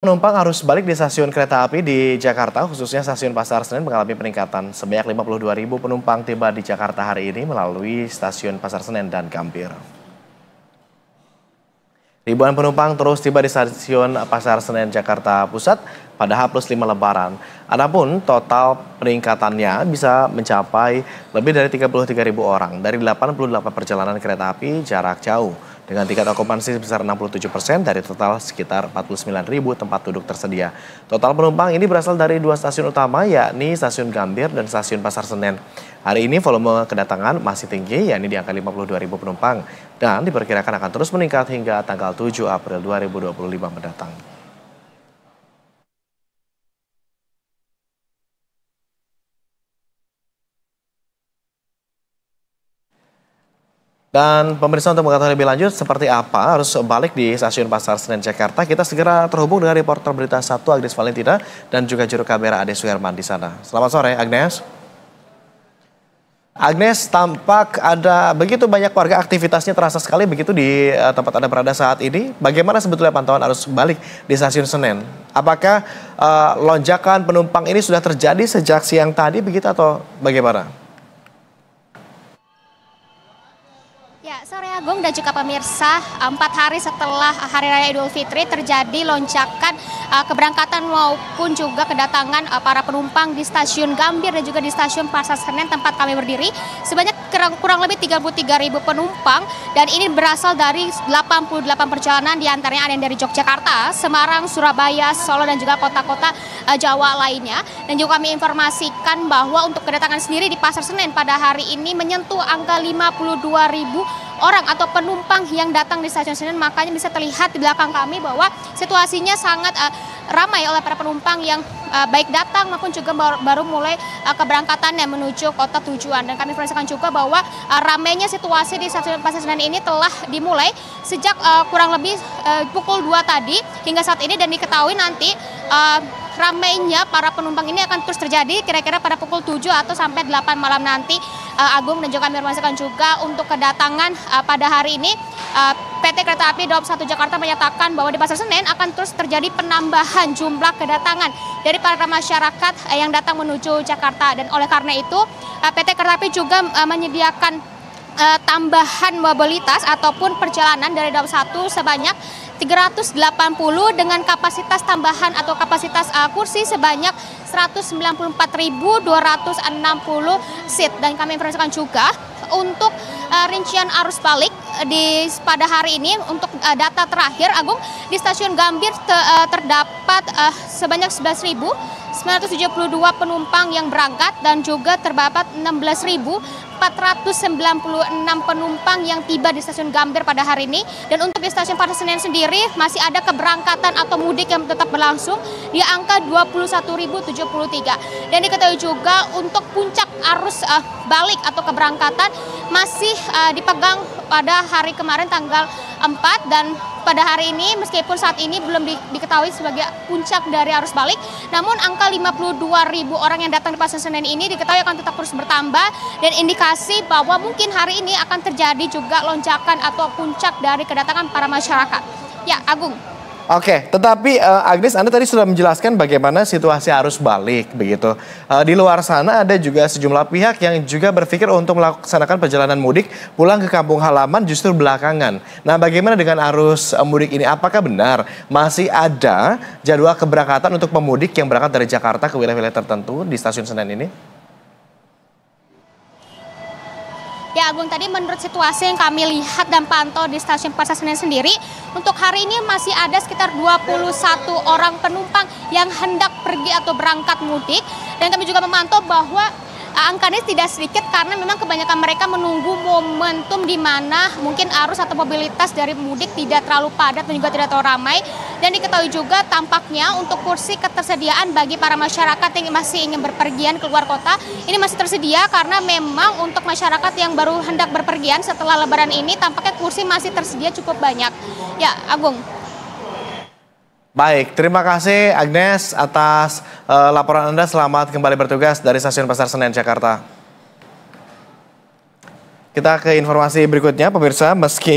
Penumpang arus balik di stasiun kereta api di Jakarta, khususnya stasiun Pasar Senen mengalami peningkatan. Sebanyak 52.000 penumpang tiba di Jakarta hari ini melalui stasiun Pasar Senen dan Gambir. Ribuan penumpang terus tiba di stasiun Pasar Senen Jakarta Pusat pada H+5 Lebaran. Adapun total peningkatannya bisa mencapai lebih dari 33.000 orang dari 88 perjalanan kereta api jarak jauh. Dengan tingkat okupansi sebesar 67% dari total sekitar 49.000 tempat duduk tersedia. Total penumpang ini berasal dari dua stasiun utama, yakni Stasiun Gambir dan Stasiun Pasar Senen. Hari ini volume kedatangan masih tinggi, yakni di angka 52.000 penumpang. Dan diperkirakan akan terus meningkat hingga tanggal 7 April 2025 mendatang. Dan pemirsa, untuk mengetahui lebih lanjut seperti apa harus balik di stasiun Pasar Senen Jakarta, kita segera terhubung dengan reporter Berita 1 Agnes Valentina dan juga juru kamera Ade Suherman di sana. Selamat sore, Agnes. Agnes, tampak ada begitu banyak warga, aktivitasnya terasa sekali begitu di tempat Anda berada saat ini. Bagaimana sebetulnya pantauan arus balik di stasiun Senen? Apakah lonjakan penumpang ini sudah terjadi sejak siang tadi begitu atau bagaimana? Ya, sore Agung dan juga pemirsa, 4 hari setelah Hari Raya Idul Fitri terjadi lonjakan keberangkatan maupun juga kedatangan para penumpang di stasiun Gambir dan juga di stasiun Pasar Senen tempat kami berdiri. Sebanyak kurang lebih 33.000 penumpang dan ini berasal dari 88 perjalanan, diantaranya ada yang dari Yogyakarta, Semarang, Surabaya, Solo dan juga kota-kota Jawa lainnya. Dan juga kami informasikan bahwa untuk kedatangan sendiri di Pasar Senen pada hari ini menyentuh angka 52.000 orang atau penumpang yang datang di stasiun Senen. Makanya bisa terlihat di belakang kami bahwa situasinya sangat ramai oleh para penumpang yang baik datang maupun juga baru mulai keberangkatannya menuju kota tujuan. Dan kami informasikan juga bahwa ramainya situasi di stasiun Pasar Senen ini telah dimulai sejak kurang lebih pukul 2 tadi hingga saat ini, dan diketahui nanti ramainya para penumpang ini akan terus terjadi kira-kira pada pukul 7 atau sampai 8 malam nanti, Agung. Dan juga kami informasikan juga untuk kedatangan pada hari ini PT Kereta Api Daup 1 Jakarta menyatakan bahwa di Pasar Senen akan terus terjadi penambahan jumlah kedatangan dari para masyarakat yang datang menuju Jakarta. Dan oleh karena itu PT Kereta Api juga menyediakan tambahan mobilitas ataupun perjalanan dari Daup 1 sebanyak 380 dengan kapasitas tambahan atau kapasitas kursi sebanyak 194.260 seat. Dan kami informasikan juga untuk rincian arus balik pada hari ini untuk data terakhir, Agung, di stasiun Gambir terdapat sebanyak 11.972 penumpang yang berangkat dan juga terdapat 16.496 penumpang yang tiba di stasiun Gambir pada hari ini. Dan untuk di stasiun Pasar Senen sendiri masih ada keberangkatan atau mudik yang tetap berlangsung di angka 21.073. Dan diketahui juga untuk puncak arus balik atau keberangkatan masih dipegang pada hari kemarin tanggal 4, dan pada hari ini meskipun saat ini belum diketahui sebagai puncak dari arus balik, namun angka 52.000 orang yang datang di Pasar Senen ini diketahui akan tetap terus bertambah, dan indikasi bahwa mungkin hari ini akan terjadi juga lonjakan atau puncak dari kedatangan para masyarakat. Ya, Agung. Oke, tetapi Agnes, Anda tadi sudah menjelaskan bagaimana situasi arus balik begitu. Di luar sana ada juga sejumlah pihak yang juga berpikir untuk melaksanakan perjalanan mudik pulang ke kampung halaman justru belakangan. Nah, bagaimana dengan arus mudik ini? Apakah benar masih ada jadwal keberangkatan untuk pemudik yang berangkat dari Jakarta ke wilayah-wilayah tertentu di stasiun Senen ini? Ya, Agung, tadi menurut situasi yang kami lihat dan pantau di stasiun Pasar Senen sendiri, untuk hari ini masih ada sekitar 21 orang penumpang yang hendak pergi atau berangkat mudik. Dan kami juga memantau bahwa angkanya tidak sedikit karena memang kebanyakan mereka menunggu momentum di mana mungkin arus atau mobilitas dari mudik tidak terlalu padat dan juga tidak terlalu ramai. Dan diketahui juga tampaknya untuk kursi ketersediaan bagi para masyarakat yang masih ingin berpergian keluar kota ini masih tersedia, karena memang untuk masyarakat yang baru hendak berpergian setelah Lebaran ini tampaknya kursi masih tersedia cukup banyak. Ya, Agung. Baik, terima kasih Agnes atas laporan Anda. Selamat kembali bertugas dari Stasiun Pasar Senen, Jakarta. Kita ke informasi berikutnya, pemirsa. Meski